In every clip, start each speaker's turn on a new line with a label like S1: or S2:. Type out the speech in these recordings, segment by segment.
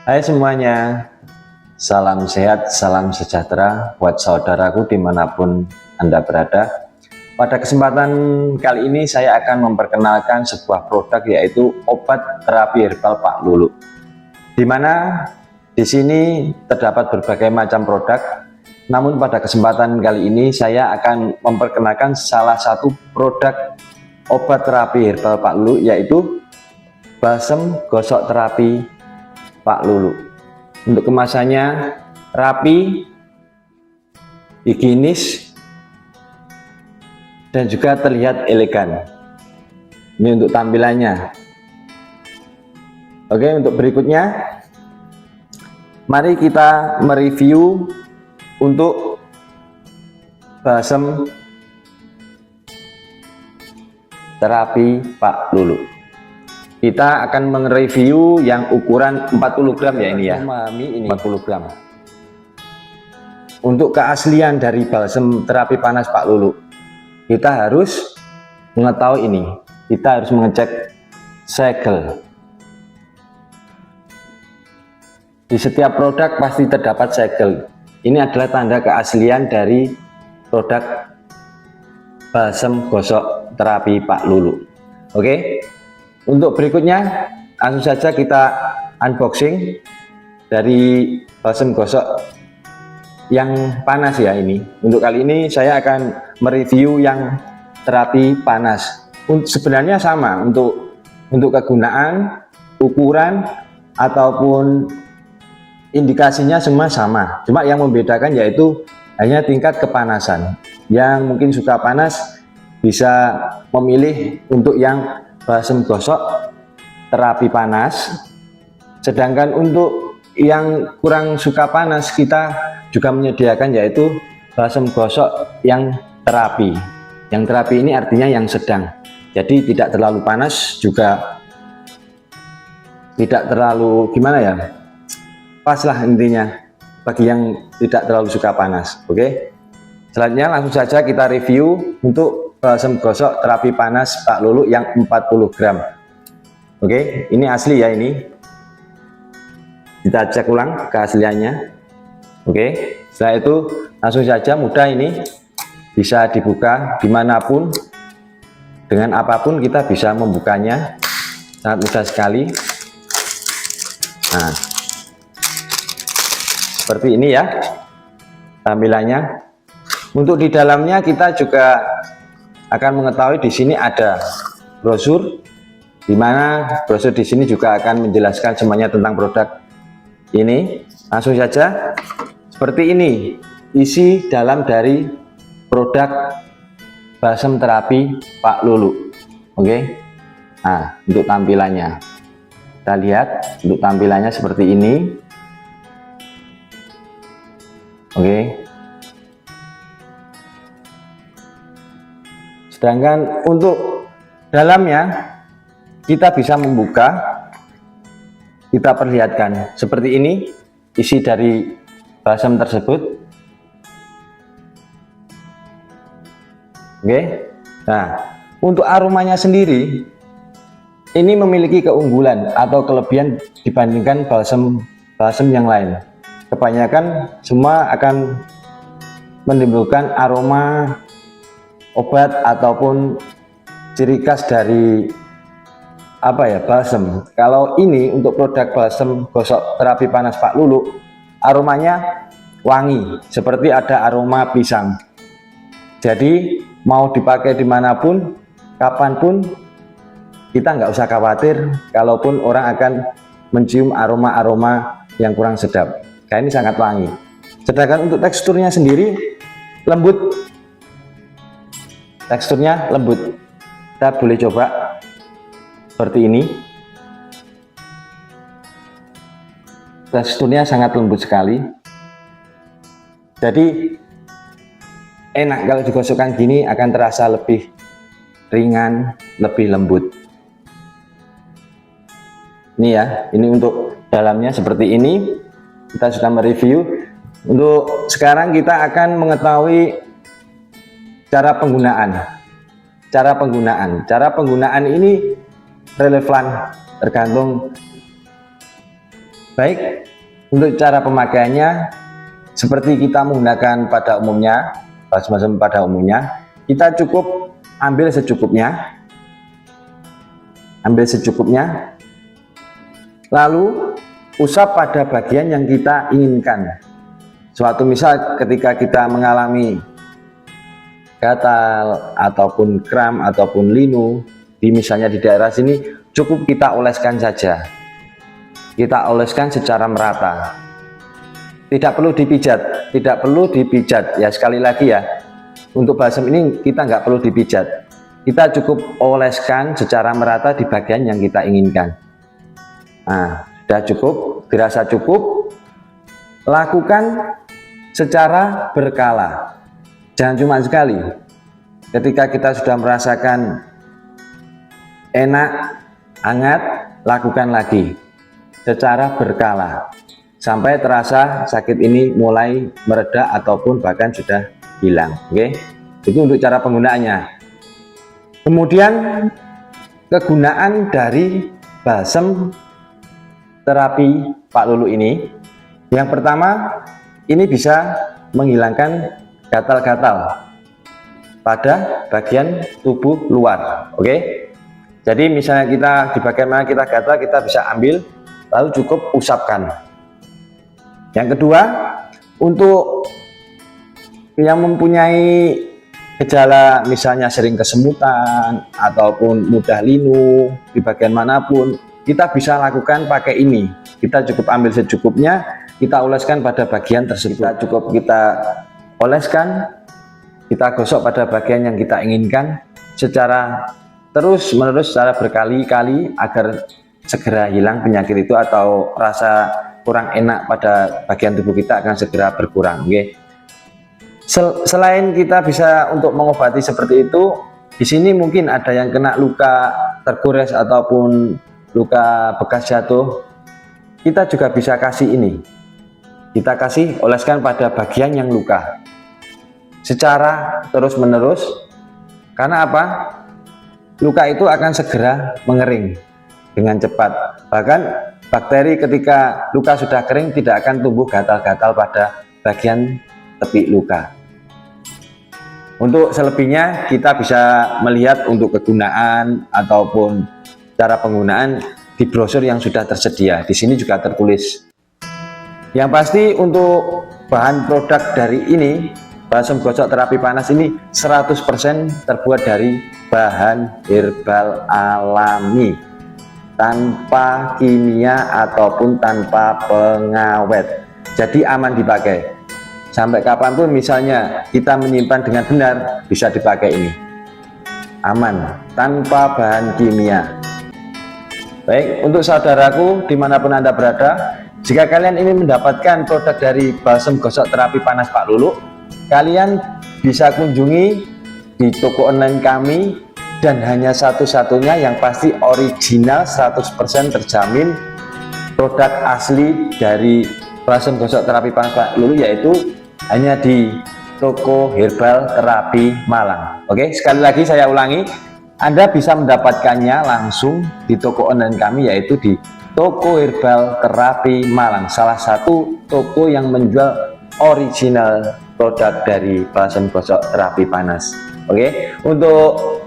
S1: Hai semuanya, salam sehat, salam sejahtera buat saudaraku dimanapun Anda berada. Pada kesempatan kali ini saya akan memperkenalkan sebuah produk, yaitu obat terapi herbal Pak Lulu. Dimana di sini terdapat berbagai macam produk, namun pada kesempatan kali ini saya akan memperkenalkan salah satu produk obat terapi herbal Pak Lulu, yaitu balsem gosok terapi Pak Lulu. Untuk kemasannya rapi, higienis, dan juga terlihat elegan. Ini untuk tampilannya. Oke, untuk berikutnya mari kita mereview untuk balsem terapi Pak Lulu. Kita akan mereview yang ukuran 40 gram ya, ini ya, memahami ini 40 gram. Untuk keaslian dari balsem terapi panas Pak Lulu, kita harus mengetahui ini, kita harus mengecek segel. Di setiap produk pasti terdapat segel. Ini adalah tanda keaslian dari produk balsem gosok terapi Pak Lulu. Oke. Untuk berikutnya langsung saja kita unboxing dari balsem gosok yang panas ya ini. Untuk kali ini saya akan mereview yang terapi panas. Sebenarnya sama untuk kegunaan, ukuran ataupun indikasinya semua sama. Cuma yang membedakan yaitu hanya tingkat kepanasan. Yang mungkin suka panas bisa memilih untuk yang balsem gosok terapi panas, sedangkan untuk yang kurang suka panas kita juga menyediakan yaitu balsem gosok yang terapi. Yang terapi ini artinya yang sedang, jadi tidak terlalu panas juga tidak terlalu gimana ya, pas lah intinya bagi yang tidak terlalu suka panas. Oke, selanjutnya langsung saja kita review untuk balsem gosok terapi panas Pak Lulu yang 40 gram. Oke, ini asli ya, ini kita cek ulang keasliannya. Oke, setelah itu langsung saja, mudah, ini bisa dibuka dimanapun, dengan apapun kita bisa membukanya, sangat mudah sekali. Nah, seperti ini ya tampilannya. Untuk di dalamnya kita juga akan mengetahui di sini ada brosur, di mana brosur di sini juga akan menjelaskan semuanya tentang produk ini. Langsung saja, seperti ini isi dalam dari produk balsem terapi Pak Lulu. Oke, nah untuk tampilannya kita lihat, untuk tampilannya seperti ini. Oke, sedangkan untuk dalamnya kita bisa membuka, kita perlihatkan seperti ini isi dari balsem tersebut. Oke, nah untuk aromanya sendiri ini memiliki keunggulan atau kelebihan dibandingkan balsem yang lain. Kebanyakan semua akan menimbulkan aroma obat ataupun ciri khas dari apa ya, balsem. Kalau ini untuk produk balsem gosok terapi panas Pak Lulu, aromanya wangi, seperti ada aroma pisang. Jadi mau dipakai dimanapun, kapanpun, kita nggak usah khawatir kalaupun orang akan mencium aroma-aroma yang kurang sedap. Kayak ini sangat wangi. Sedangkan untuk teksturnya sendiri lembut, teksturnya lembut. Kita boleh coba seperti ini, teksturnya sangat lembut sekali, jadi enak kalau digosokkan gini, akan terasa lebih ringan, lebih lembut. Ini ya, ini untuk dalamnya seperti ini. Kita sudah mereview. Untuk sekarang kita akan mengetahui cara penggunaan. Cara penggunaan ini relevan tergantung Baik, untuk cara pemakaiannya seperti kita menggunakan pada umumnya, balsam pada umumnya, kita cukup ambil secukupnya, lalu usap pada bagian yang kita inginkan. Suatu misal ketika kita mengalami gatal ataupun kram ataupun linu misalnya di daerah sini, cukup kita oleskan saja, kita oleskan secara merata, tidak perlu dipijat ya. Sekali lagi ya, untuk balsam ini kita nggak perlu dipijat, kita cukup oleskan secara merata di bagian yang kita inginkan. Nah, sudah cukup, dirasa cukup, lakukan secara berkala, jangan cuma sekali. Ketika kita sudah merasakan enak, hangat, lakukan lagi secara berkala sampai terasa sakit ini mulai mereda ataupun bahkan sudah hilang. Oke, itu untuk cara penggunaannya. Kemudian kegunaan dari balsam terapi Pak Lulu ini, yang pertama, ini bisa menghilangkan gatal-gatal pada bagian tubuh luar. Oke, jadi misalnya kita di bagian mana kita gatal, kita bisa ambil lalu cukup usapkan. Yang kedua, untuk yang mempunyai gejala misalnya sering kesemutan ataupun mudah linu di bagian manapun, kita bisa lakukan pakai ini. Kita cukup ambil secukupnya, kita oleskan pada bagian tersebut. Kita oleskan, kita gosok pada bagian yang kita inginkan secara terus menerus, secara berkali-kali agar segera hilang penyakit itu atau rasa kurang enak pada bagian tubuh kita akan segera berkurang. Oke. Selain kita bisa untuk mengobati seperti itu, di sini mungkin ada yang kena luka tergores ataupun luka bekas jatuh, kita juga bisa kasih ini. Kita kasih oleskan pada bagian yang luka secara terus menerus. Karena apa? Luka itu akan segera mengering dengan cepat. Bahkan bakteri ketika luka sudah kering tidak akan tumbuh gatal-gatal pada bagian tepi luka. Untuk selebihnya kita bisa melihat untuk kegunaan ataupun cara penggunaan di brosur yang sudah tersedia. Di sini juga tertulis. Yang pasti untuk bahan produk dari ini, balsam gosok terapi panas ini 100% terbuat dari bahan herbal alami, tanpa kimia ataupun tanpa pengawet. Jadi aman dipakai. Sampai kapanpun misalnya kita menyimpan dengan benar, bisa dipakai ini. Aman, tanpa bahan kimia. Baik, untuk saudaraku dimanapun Anda berada, jika kalian ingin mendapatkan produk dari balsam gosok terapi panas Pak Lulu, kalian bisa kunjungi di toko online kami, dan hanya satu-satunya yang pasti original 100% terjamin produk asli dari balsam gosok terapi panas Pak Lulu, yaitu hanya di toko herbal terapi Malang. Oke, sekali lagi saya ulangi, Anda bisa mendapatkannya langsung di toko online kami, yaitu di toko herbal terapi Malang, salah satu toko yang menjual original produk dari balsam gosok terapi panas. Oke, untuk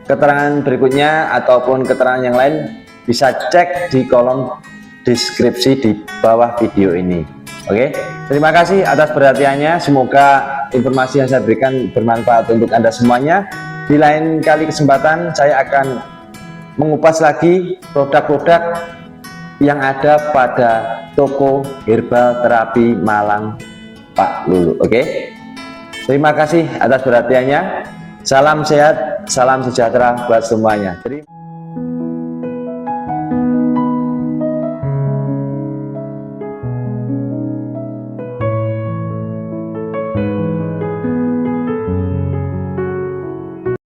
S1: keterangan berikutnya ataupun keterangan yang lain bisa cek di kolom deskripsi di bawah video ini. Oke, terima kasih atas perhatiannya. Semoga informasi yang saya berikan bermanfaat untuk Anda semuanya. Di lain kali kesempatan saya akan mengupas lagi produk-produk yang ada pada toko herbal terapi Malang Pak Lulu. Oke, terima kasih atas perhatiannya. Salam sehat, salam sejahtera buat semuanya.